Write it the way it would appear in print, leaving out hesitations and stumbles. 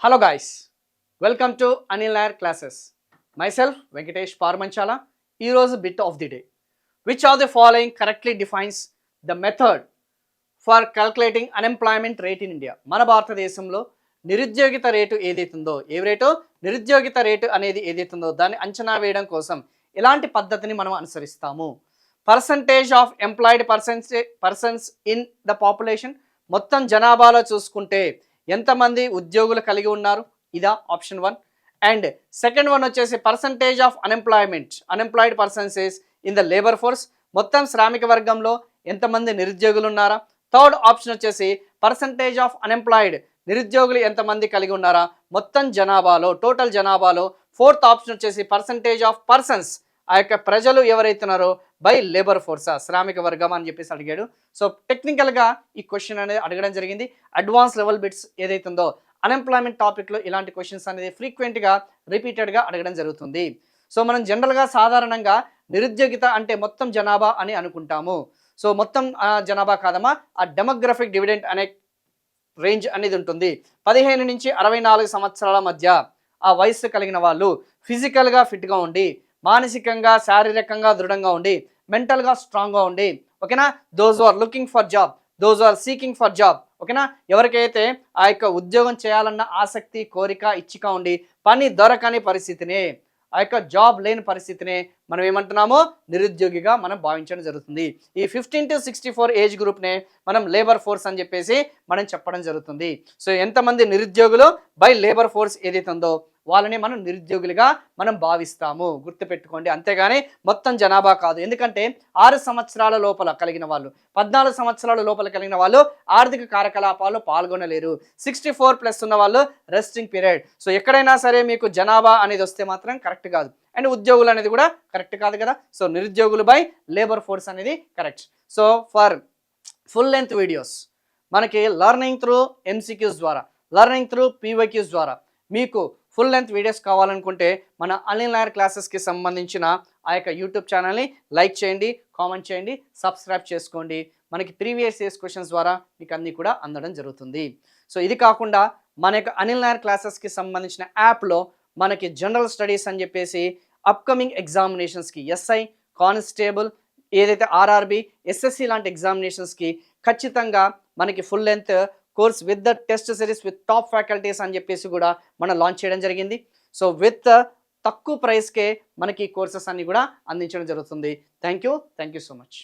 Hello guys, welcome to Anil Nair classes. Myself Venkatesh Parmanchala. Here's a bit of the day. Which of the following correctly defines the method for calculating unemployment rate in India? మన భారతదేశంలో నిరుద్యోగిత rate ఏదైతుందో నిరుద్యోగిత rate అనేది ఏదైతుందో దాన్ని అంచనా వేయడం కోసం ఎలాంటి పద్ధతిని మనం అనుసరిస్తాము? Percentage of employed persons in the population, మొత్తం జనాభాలో చూసుకుంటే ఎంతమంది ఉద్యోగులు కలిగి ఉన్నారు, ఇదా ఆప్షన్ 1. అండ్ సెకండ్ వన్ వచ్చేసి percentage of unemployed persons in the labour force, మొత్తం శ్రామిక వర్గంలో ఎంతమంది నిరుద్యోగులు ఉన్నారా. థర్డ్ ఆప్షన్ వచ్చేసి పర్సంటేజ్ ఆఫ్ అన్ఎంప్లాయిడ్, నిరుద్యోగులు ఎంతమంది కలిగి ఉన్నారా మొత్తం జనాభాలో, టోటల్ జనాభాలో. ఫోర్త్ ఆప్షన్ వచ్చేసి పర్సంటేజ్ ఆఫ్ పర్సన్స్, ఆ యొక్క ప్రజలు ఎవరైతున్నారో బై లేబర్ ఫోర్సా, శ్రామిక వర్గం అని చెప్పేసి అడిగాడు. సో టెక్నికల్గా ఈ క్వశ్చన్ అనేది అడగడం జరిగింది. అడ్వాన్స్ లెవెల్ బిట్స్ ఏదైతుందో అన్ఎంప్లాయ్మెంట్ టాపిక్లో ఇలాంటి క్వశ్చన్స్ అనేది ఫ్రీక్వెంట్గా రిపీటెడ్గా అడగడం జరుగుతుంది. సో మనం జనరల్గా సాధారణంగా నిరుద్యోగిత అంటే మొత్తం జనాభా అని అనుకుంటాము. సో మొత్తం జనాభా కాదమ్మా, ఆ డెమోగ్రఫిక్ డివిడెంట్ అనే రేంజ్ అనేది ఉంటుంది. 15 నుంచి 64 సంవత్సరాల మధ్య ఆ వయస్సు కలిగిన వాళ్ళు ఫిజికల్గా ఫిట్గా ఉండి, మానసికంగా శారీరకంగా దృఢంగా ఉండి, మెంటల్గా స్ట్రాంగ్గా ఉండి, ఓకేనా, those are looking for job, those are seeking for job, ఓకేనా, ఎవరికైతే ఆ యొక్క ఉద్యోగం చేయాలన్న ఆసక్తి, కోరిక, ఇచ్చిక ఉండి పని దొరకని పరిస్థితిని, ఆ యొక్క జాబ్ లేని పరిస్థితిని మనం ఏమంటున్నామో నిరుద్యోగిగా మనం భావించడం జరుగుతుంది. ఈ 15 to 64 ఏజ్ గ్రూప్నే మనం లేబర్ ఫోర్స్ అని చెప్పేసి మనం చెప్పడం జరుగుతుంది. సో ఎంతమంది నిరుద్యోగులు బై లేబర్ ఫోర్స్ ఏదైతే ఉందో వాళ్ళని మనం నిరుద్యోగులుగా మనం భావిస్తాము, గుర్తుపెట్టుకోండి. అంతేగాని మొత్తం జనాభా కాదు. ఎందుకంటే 6 సంవత్సరాల లోపల కలిగిన వాళ్ళు, 14 సంవత్సరాల లోపల కలిగిన వాళ్ళు ఆర్థిక కార్యకలాపాల్లో పాల్గొనలేరు. 64+ ఉన్న వాళ్ళు రెస్టింగ్ పీరియడ్. సో ఎక్కడైనా సరే మీకు జనాభా అనేది వస్తే మాత్రం కరెక్ట్ కాదు, అండ్ ఉద్యోగులు అనేది కూడా కరెక్ట్ కాదు కదా. సో నిరుద్యోగులు బై లేబర్ ఫోర్స్ అనేది correct. So for full length videos మనకి లర్నింగ్ త్రూ MCQs ద్వారా, లర్నింగ్ త్రూ PYQs ద్వారా మీకు ఫుల్ లెంత్ వీడియోస్ కావాలనుకుంటే మన అనిల్ నాయర్ క్లాసెస్కి సంబంధించిన ఆ యొక్క యూట్యూబ్ ఛానల్ని లైక్ చేయండి, కామెంట్ చేయండి, సబ్స్క్రైబ్ చేసుకోండి. మనకి ప్రీవియస్ ఇయర్స్ క్వశ్చన్స్ ద్వారా మీకు అన్నీ కూడా అందడం జరుగుతుంది. సో ఇది కాకుండా మన యొక్క అనిల్ నాయర్ క్లాసెస్కి సంబంధించిన యాప్లో మనకి జనరల్ స్టడీస్ అని చెప్పేసి అప్కమింగ్ ఎగ్జామినేషన్స్కి, SI, కానిస్టేబుల్, ఏదైతే RRB, SSC లాంటి ఎగ్జామినేషన్స్కి ఖచ్చితంగా మనకి full length course with the test series with top faculties అని చెప్పేసి కూడా మనం లాంచ్ చేయడం జరిగింది. సో విత్ తక్కువ ప్రైస్కే మనకి కోర్సెస్ అన్ని కూడా అందించడం జరుగుతుంది. Thank you so much.